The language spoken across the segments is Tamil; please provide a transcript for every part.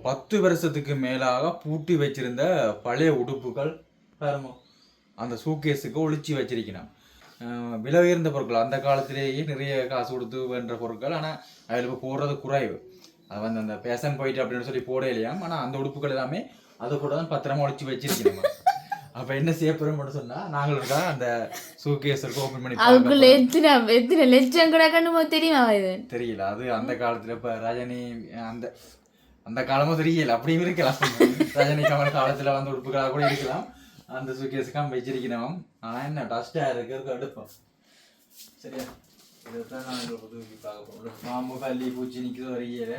10 வருஷத்துக்கு மேலாக பூட்டி வச்சிருந்த பழைய உடுப்புகள் பாருங்க அந்த சூக்கேஸுக்கு ஒளிச்சு வச்சிருக்கணும். விலை உயர்ந்த பொருட்கள் அந்த காலத்திலேயே நிறைய காசு கொடுத்து வேண்ட பொருட்கள். ஆனால் அதில் இப்போ போடுறது குறைவு. அது வந்து அந்த பேஷன் போயிட்டு அப்படின்னு சொல்லி போட இல்லையாம். ஆனால் அந்த உடுப்புகள் எல்லாமே அதை கூட தான் பத்திரமா ஒளிச்சு வச்சிருக்கணும். அப்போ என்ன செய்ய போகிறோம்னு சொன்னால் நாங்களுக்கா அந்த சூக்கேஸ் ஓப்பன் பண்ணி அதுக்குள்ள எத்தனை லட்சம் கிடக்கணுமோ தெரியுமா? தெரியல. அது அந்த காலத்தில் இப்போ ரஜினி அந்த அந்த காலமும் தெரியல, அப்படியும் இருக்கலாம். ரஜினி கமல் காலத்தில் வந்து உடுப்புகளாக கூட இருக்கலாம். அந்த சூக்கேஸுக்காக வச்சிருக்கணும். ஆனால் என்ன டஸ்ட்டாக இருக்கிறதுக்கு எடுப்போம். சரியா? இதைத்தான் நான் எங்களை புதுக்கி பார்க்க போகிறோம். மாம்பு பள்ளி பூச்சி நிற்கிறது வரையில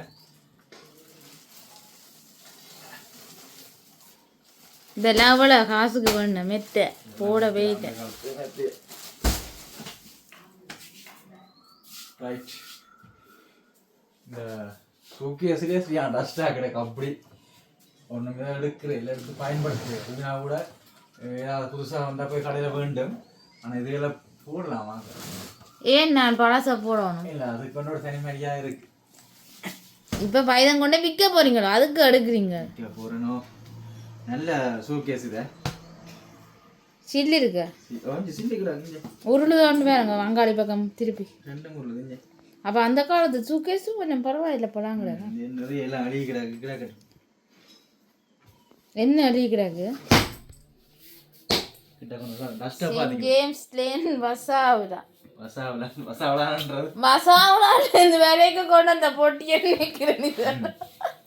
இதெல்லாம் அவ்வளோ காசுக்கு வேணும். மெத்த போட போயிட்டு ரைட். இந்த சூக்கேஸ்லேயே சரியா டஸ்ட்டாக கிடக்கு. அப்படி ஒன்றுமே எடுக்கிறேன் இல்லை, எடுத்து பயன்படுத்துகிறேன். இதுனா கூட ஏதாவது புதுசாக வந்தால் போய் கடையில் வேண்டும். ஆனால் இதுகளை போடலாமா? ஏன் நான் பழசை போடணும்? இல்லை, அதுக்கு கொண்டு ஒரு தனிமதியாக இருக்கு. இப்போ பைதம் கொண்டே விற்க போறீங்களோ அதுக்கு எடுக்கிறீங்க? விற்க போகிறனோ? நல்ல சூக்கேஸ் இதை சில்லி இருக்கு. சில்லி கிடாது உருளு தான் வேறுங்க வங்காளி பக்கம் திருப்பி 2 உருளுது. அப்போ அந்த காலத்து சூக்கேஸும் கொஞ்சம் பரவாயில்ல பழாங்கடா. நிறைய எல்லாம் அழுகி கிடாக்கு கிடாக்கட்டும். என்ன அடிக்கிறாங்க? ஜேம்ஸ் லேன் வசாவுடா. இந்த வேலைக்கு கொண்டு அந்த போட்டியை நினைக்கிறேன்.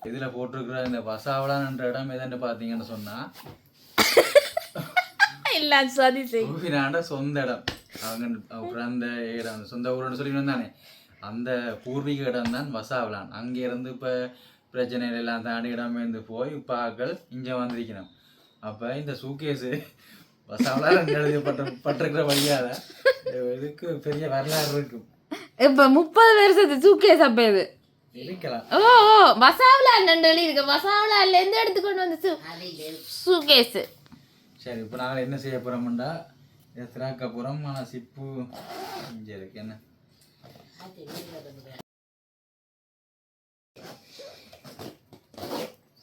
இதில் போட்டிருக்கிற இந்த வசாவலான்ற இடம் எதுன்னு பார்த்தீங்கன்னு சொன்னா இல்ல சதி செய்ய சொந்த இடம். அவங்க அந்த இடம் சொந்த ஊருன்னு சொல்லி வந்தானே அந்த பூர்வீக இடம் தான் வசாவலான். அங்கே இருந்து இப்போ பிரச்சனைகள் எல்லாம் தாண்டி இடமேந்து போய் இப்போ ஆக்கள் இங்கே வந்திருக்கணும். அப்போ இந்த சூக்கேஸு வசாவலான் எழுதப்பட்டிருக்கிற வழியால் இதுக்கு பெரிய வரலாறு இருக்கும். இப்போ 30 வருஷத்து சூக்கேஸ் அப்போ இது இருக்கலாம். ஓ வசாவலான் இருக்கு. வசாவலான்ல இருந்து எடுத்துக்கொண்டு வந்து சூக்கேஸ். சரி, இப்போ நாங்கள் என்ன செய்ய போகிறோம்டா திராக்க போகிறோம். ஆனால் சிப்பு இங்கே இருக்கு. என்ன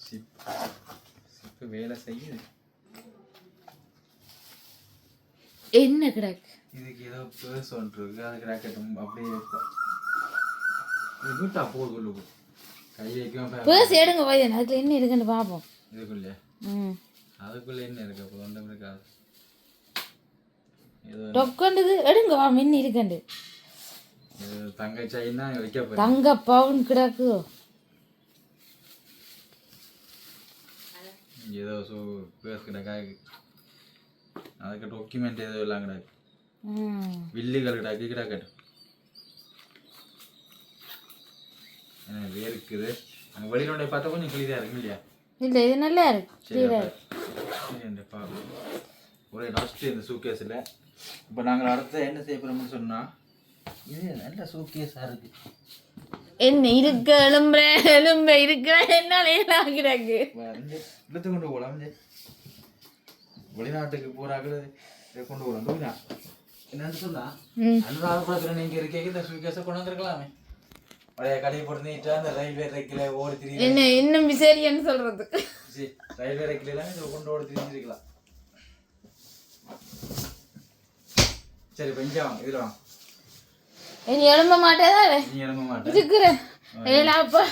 சிப்பு வேலை செய்யுது. என்ன கிடக்கு? இதுக்கு ஏதோ பேர்ஸ் ஒன்று இருக்கு. அது கிடக்கட்டும். அப்படியே வீட்டா போகுது. கை வைக்கும் பேர்ஸ் எடுங்க வையன். அதுக்குள்ள என்ன இருக்குன்னு பார்ப்போம். இதுக்குள்ளே அதுக்குள்ளே என்ன இருக்கு? அப்போ ஒன்றும் இருக்காது. டொக்கண்டது எடுங்க வா. மின் இருக்கண்டு தங்க சைனா வைக்க போறேன். தங்க பவுன் கிடக்கு. ஏதோ பேர்ஸ் கிடக்காது. அதுக்கு டாக்குமெண்ட் ஏதோ எல்லாம் கிடக்கு. வில்லுகள் கிடக்கு கிடக்கட்டும். வேர்க்குது. அங்கே வெளியில பார்த்தா கொஞ்சம் கிளியாக இருக்கு இல்லையா? இல்லை, இது நல்லா இருக்கு. ஒரே டஸ்ட்டு இந்த சூக்கேஸில். இப்போ நாங்கள் அடுத்த என்ன செய்ய போகிறோம்னு சொன்னால் இது நல்ல சூக்கேஸாக இருக்கு. என்ன இருக்கு? எலும்பு இருக்கிற என்னாலே ஆகிறாங்க. இழுத்து கொண்டு போகலாம். வெளிநாட்டுக்கு போகிறாங்க கொண்டு போகலாம். என்னன்னு சொன்னா அனுராதபுரத்தில் நீங்கள் இருக்கீங்க இந்த சூக்கேஸை கொண்டு வந்துருக்கலாமே. பழைய கடையை போட்டு நீட்டா அந்த ரயில்வே ரேக்கில் ஓடி திரிஞ்சு என்ன இன்னும் சரின்னு சொல்றது. ரயில்வே ரேக்கில் எல்லாம் இதை கொண்டு ஓடி திரிஞ்சிருக்கலாம். சரி, இப்போ இங்கே வாங்க. இதில் வாங்க. நீ எழும்ப மாட்டேதா? நீ எழும்ப மாட்டேன் இருக்கிறேன். அப்பா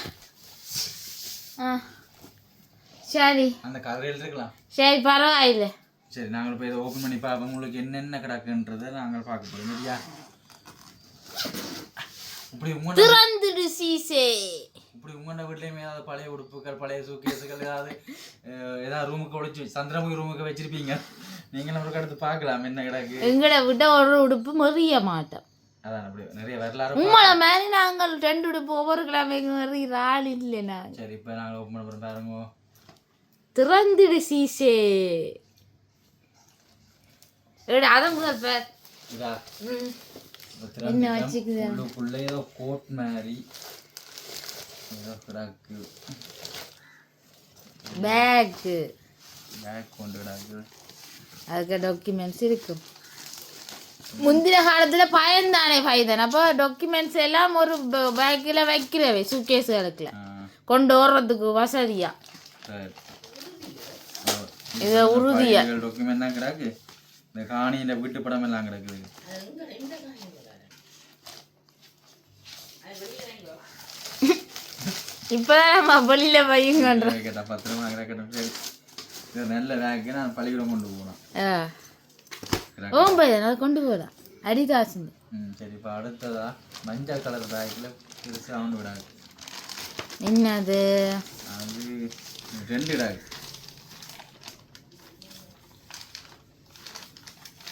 சரி, அந்த கதையில் இருக்கலாம். சரி பரவாயில்ல. சரி, நாங்கள் இப்போ இதை ஓப்பன் பண்ணி பார்ப்போம். உங்களுக்கு என்னென்ன கிடக்குன்றதை நாங்கள் பார்க்க போகிறோம். இல்லையா? இப்படி திறந்துடு சீசே. இப்படி உங்களோட வீட்லேயுமே ஏதாவது பழைய உடுப்புகள் பழைய சூக்கேஸுகள் ஏதாவது ரூமுக்கு ஒழிச்சு சந்திரமுகி ரூமுக்கு வச்சிருப்பீங்க. நீங்களும் அவருக்கு அடுத்து பார்க்கலாம் என்ன கிடக்கு. எங்களை விட ஒரு உடுப்பு மறிய மாட்டோம். அதான் அப்படி நிறைய வரலாறு. உங்களை மாதிரி நாங்கள் 2 உடுப்பு ஒவ்வொரு கிழமை மறிகிற ஆள் இல்லைண்ணா. சரி, இப்போ நாங்கள் ஓப்பன் பண்ண போகிறோம். பாருங்க. திறந்துடு சீசே. அதான் முதல் பேர் இதா என்ன வச்சுக்குது? உள்ளுக்குள்ளே ஏதோ கோட் மாதிரி ஏதோ கிடக்கு. பேக் கொண்டு கிடக்கு. அதுக்கு டாக்குமெண்ட்ஸ் இருக்கு. முந்தின காலத்துல பயன்தானே பைதன். அப்போ டாக்குமெண்ட்ஸ் எல்லாம் ஒரு பேக்கில் வைக்கிறவை சூக்கேஸுகளுக்குல கொண்டு ஓடுறதுக்கு வசதியா. சரி இது உறுதியா டாக்குமெண்ட் தான் கிடக்கு. இந்த காணியின் வீட்டு படம் எல்லாம் கிடக்குது. இப்பதான் நம்ம வெளியில பையங்கன்றோம். கேட்டா 10 ரூபா கிடக்கட்டும். சரி இது நல்ல பேக்கு நான் பள்ளிக்கூடம் கொண்டு போகணும். பையன் அதை கொண்டு போகலாம் அடிதாசுங்க. சரி இப்போ அடுத்ததா மஞ்சள் கலர் பேக்கில் பெருசாக ஒன்று விடாது. என்னது அது 2 டாக்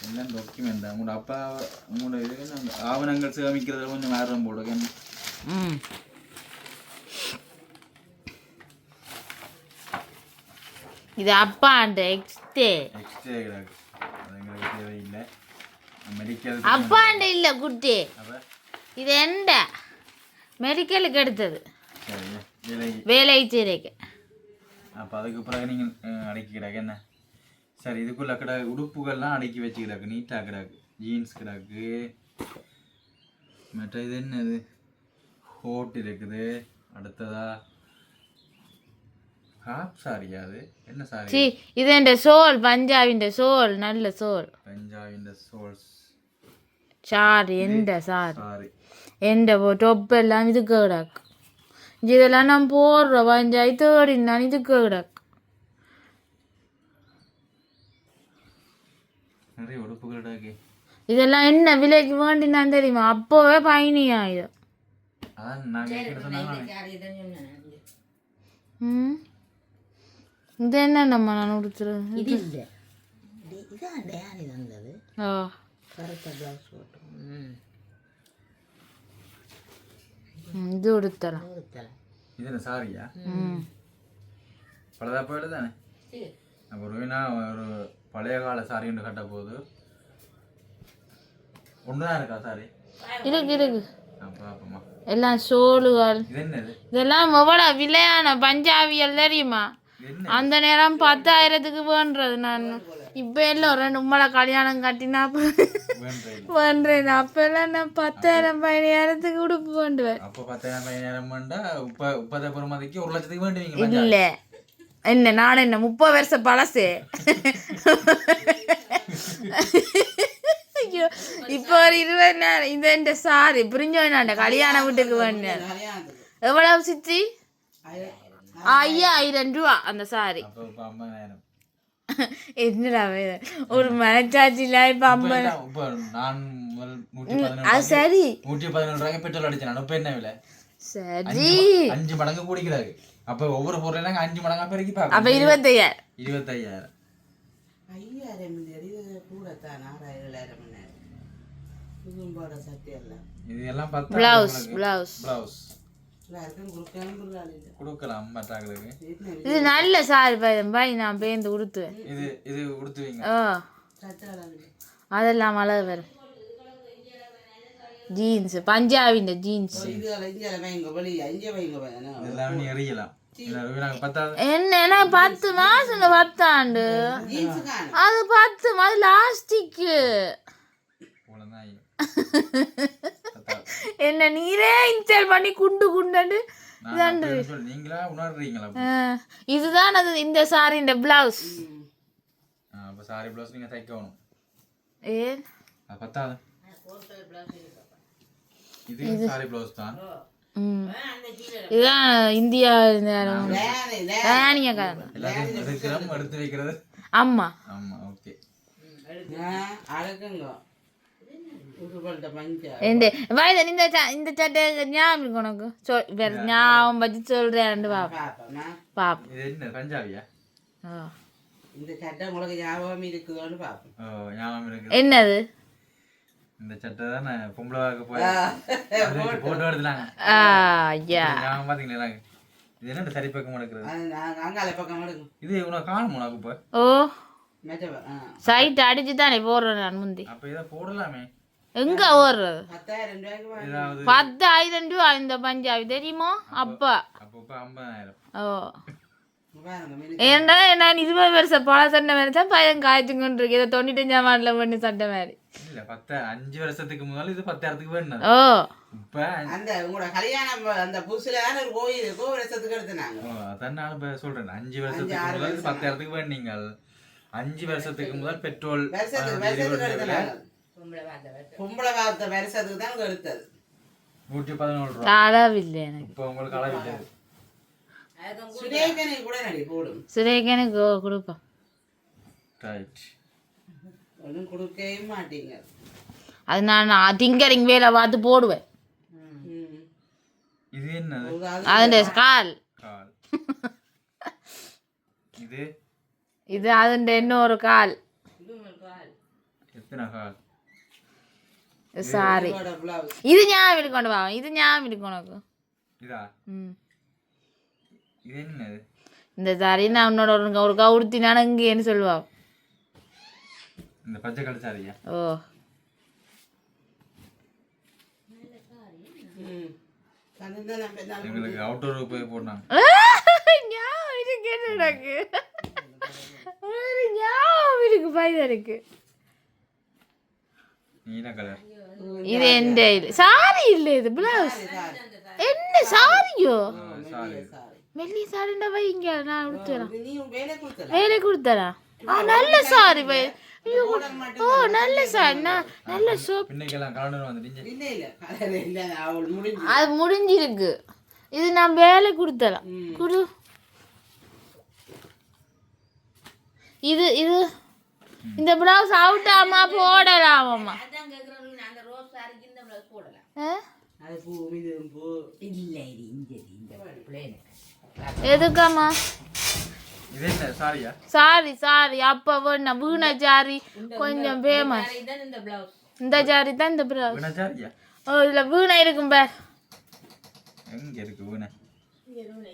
எல்லாம் டாக்குமெண்ட் தான். உங்களோட அப்பா உங்களோட இது ஆவணங்கள் சேமிக்கிறதுல கொஞ்சம் ஆர்வம் போடுங்க. இது அப்பாண்ட எக்ஸ்டே கிடக்கு. அது எங்களுக்கு தேவையில்லை. மெடிக்கல் அப்பாண்ட இல்ல குட்டி. இது எந்த மெடிக்கலுக்கு எடுத்தது வேலை செய்யறதுக்கு. அப்போ அதுக்கு பிறகு நீங்கள் அடக்கி கிடக்கு என்ன. சரி இதுக்குள்ள கிடக்கு உடுப்புகள்லாம் அடக்கி வச்சு கிடக்கு. நீட்டாக கிடக்கு. ஜீன்ஸ் கிடக்கு. மற்ற இது என்னது கோட் இருக்குது. அடுத்ததா ஹாப் சாரியா? அது என்ன சாரி? இது என்ற சோல் பஞ்சாபின் சோல் நல்ல சோல். பஞ்சாபின் சோல்ஸ் சாரி எந்த சாரி எந்த டொப் எல்லாம் இதுக்கு கிடக்கு. இதெல்லாம் நான் போடுற பஞ்சாயி தேடி நான் இதுக்கு கிடக்கு. நிறைய உடுப்புகள் கிடக்கு. இதெல்லாம் என்ன விலைக்கு வேண்டினான் தெரியுமா? அப்போவே பயணியாயிடும். இது என்ன நம்ம நான் உடுத்துறது இது இல்லை. இது உடுத்தலாம். இது என்ன சாரியா? பழதா போயிடு தானே. ஒரு பழைய கால சாரி ஒன்று கட்ட போகுது. ஒன்றுதான் இருக்கா சாரி? இருக்கு எல்லாம் சோளுகள். இதெல்லாம் எவ்வளோ விலையான பஞ்சாபியல் தெரியுமா? அந்த நேரம் 10,000க்கு வேண்டுறது. நான் இப்போ எல்லாம் 2 உம்மளை கல்யாணம் கட்டினா வேண்டேன். அப்போ எல்லாம் நான் 10,000 15,000க்கு உடுப்பு வேண்டுவேன். அப்போ 10,000 15,000 வேண்டா. உப்பதை பெருமதிக்கு 1 லட்சத்துக்கு வேண்டுவீங்க? இல்லை என்ன நான் என்ன 30 வருஷம் பழசு. ஐயோ இப்போ ஒரு 20,000 இது இந்த சாரி புரிஞ்சோண்ணாண்ட கல்யாண வீட்டுக்கு வேண்டேன். எவ்வளவு சித்தி? 5,000 ரூபா அந்த சாரி. என்னடா ஒரு மனச்சாட்சியில இப்ப 50 சரி 117 ரூபாய்க்கு பெட்ரோல் அடிச்சேன். இப்ப என்ன விலை? சரி 5 மடங்கு கூடிக்கிறாரு. அப்ப ஒவ்வொரு பொருளும் 5 மடங்கா பெருக்கி பாக்க. அப்ப 25,000 25,000 இது எல்லாம் பிளவுஸ் பிளவுஸ் கொடுக்கலாம் மற்றவங்களுக்கு. இது நல்ல சாரி பாய் நான் பேந்து உடுத்துவேன். இது உடுத்துவீங்க? அதெல்லாம் அழகு வரும். ஜீன்ஸ் பஞ்சாபின் ஜீன்ஸ் என்ன 10 மாசம் 10 ஆண்டு அது 10 மாதம் லாஸ்டிக்கு. என்ன நீரே இன்ஸ்டால் பண்ணி குண்டு குண்டு இதுதான் அது. இந்த சாரி இந்த பிளவுஸ் சாரி பிளவுஸ் நீங்க தைக்கணும். ஏன் பத்தாது? இது சாரி பிளவுஸ் தான். இதுதான் இந்தியா எடுத்து வைக்கிறது. ஆமா ஆமா ஓகே. இந்த சட்டை ஞாபகம் உனக்கு ஞாபகம் பற்றி சொல்றேன். பாப்பா பஞ்சாபியா? என்னது இந்த சட்டை தானே பொம்பளை போய் போட்டோ எடுத்துனாங்க. பாத்தீங்களா? இது என்ன சரி பக்கம் எடுக்கிறது? இது உனக்கு காணும் உனக்கு இப்ப. ஓ சைட் அடிச்சு தானே போடுறேன் நான் முந்தி. அப்ப இதை போடலாமே. எங்க ஓடுறது? 10,000 ரூபா இந்த பஞ்சாபி தெரியுமோ? அப்பா 50,000. ஓ ஏன்னா நான் 20 வருஷம் பல சண்டை மாதிரி தான் பையன் காய்ச்சி கொண்டு இருக்கு. இதை 95 ஆண்டுல பண்ணி சண்டை மாதிரி. இல்ல 5 வருஷத்துக்கு முதல்ல இது 10,000க்கு வேணும். ஓ இப்ப அந்த உங்களோட கல்யாணம் அந்த புதுசுல தானே ஒரு வருஷத்துக்கு எடுத்துனாங்க. அதான் நான் இப்ப சொல்றேன் 5 வருஷத்துக்கு முதல் இது 10,000க்கு வேணும். நீங்கள் 5 வருஷத்துக்கு முதல் பெட்ரோல் வருஷத்துக்கு எடுத்துனாங்க. பொம்பளை பார்த்த வருஷத்துக்கு தான் எடுத்தது. 114 ரூபா. அளவில்லை எனக்கு. இப்ப உங்களுக்கு அளவில்லை. சுரேகனை கூட நடி போடும். சுரேகனுக்கு கொடுப்போம். ரைட். ஒன்றும் கொடுக்கவே மாட்டீங்க. அது நான் டிங்கரிங் வேலை பார்த்து போடுவேன். இது என்னது? அதுண்ட கால். கால். இது இது அதுண்ட இன்னொரு கால். எத்தனை கால்? சாரி இது ஞாபகம் இருக்கு கொண்டு வா. இது ஞாபகம் இருக்கு உனக்கு. இதா? இது என்னது? இந்த சாரி நான் உன்னோட ஒரு கவுடுத்தி நான் இங்கேன்னு சொல்லுவா. இந்த பச்சை கலர் சாரியா? ஓ எங்களுக்கு அவுட்டோருக்கு போய் போட்டாங்க. ஞாபகம் இருக்கு எனக்கு. ஒரு ஞாபகம் இருக்கு பையன் இருக்கு. நீல கலர். இது எந்த இது சாரி இல்ல இது பிளவுஸ். என்ன சாரியோ? சாரி. மெல்லி சாரிண்டா வைங்க நான் உடுத்துறேன். நீ வேலை கொடுத்தல. வேலை கொடுத்தறா. நல்ல சாரி பை. ஓ நல்ல சாரி. நல்ல சோப். பின்னைக்கெல்லாம் கலர் வந்துட்டீங்க. இல்ல இல்ல கலர் இல்ல அவள் முடிஞ்சு. அது முடிஞ்சிருக்கு. இது நான் வேலை கொடுத்தலாம். குடு. இது இது இந்த பிளவுஸ் அவுட்டாமா போடலாமாம்மா? அது பூ இது பூ இல்ல இது இந்த பிளேன் எதுக்காமா? இது என்ன சாரியா? சாரி சாரி அப்ப வேணா வீணா சாரி கொஞ்சம் ஃபேமஸ். இந்த பிளவுஸ் இந்த சாரி தான் இந்த பிளவுஸ். வீணா சாரியா? ஓ இதுல வீணா இருக்கும் பார். எங்க இருக்கு வீணா?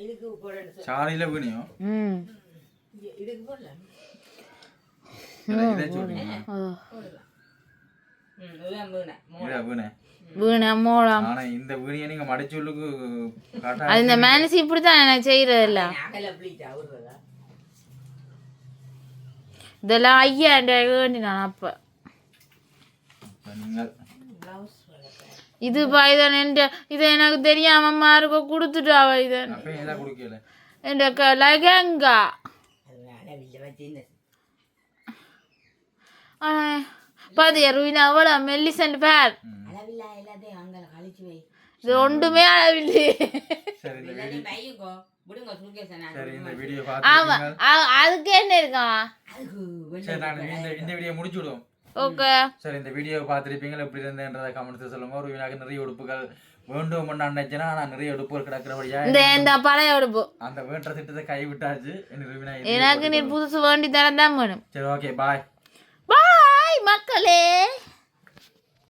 இதுக்கு போடணும். சாரியில வீணையோ? இதுக்கு போடலாம். இதை சொல்றீங்க. இதுதான் வீணை. இதா வீணை. வீணா மோளம். ஆனா இந்த வீணையை நீங்க மடிச்சொல்லுக்கு காட்டா. அது இந்த மேனசி இப்படித்தான் நான் செய்யறது இல்ல. அகல ப்ளீட் ஆகுறதா? இதெல்லாம் 5000 வேண்டி நான் அப்ப. நீங்கள் இது பாய்தான் என்ற இது எனக்கு தெரியாம மாருக்கோ கொடுத்துட்டாவ இது. அப்ப இதா குடுக்கல. என்ற லகங்கா. அளவில்லை வச்சு பாதியா ரூவினா அவ்வளோ மெல்லிசன் பேர். அளவில்லா எல்லாத்தையும் அங்கே கழிச்சு வை. இது ஒன்றுமே அளவில்லையே. சரி இந்த எல்லாத்தையும் பையுங்கோ விடுங்க சுருக்கேச. சரி இந்த வீடியோ ஆமா பார்த்துட்டீங்க. அதுக்கு என்ன இருக்கான்? அதுக்கு சரி நான் இந்த வீடியோ முடிச்சு விடுவோம். ஓகே சரி இந்த வீடியோ பார்த்துருப்பீங்க எப்படி இருந்தேன்றதை கமெண்ட்ஸ் சொல்லுங்க. ஒரு வீணாக நிறைய உடுப்புகள் வேண்டும் நினைச்சேன்னா ஆனால் நிறைய உடுப்புகள் கிடக்கிறபடியா இந்த பழைய உடுப்பு அந்த வேண்ட திட்டத்தை கைவிட்டாச்சு. எனக்கு நீ புதுசு வேண்டி தரதான் வேணும். சரி ஓகே பாய். பாய்.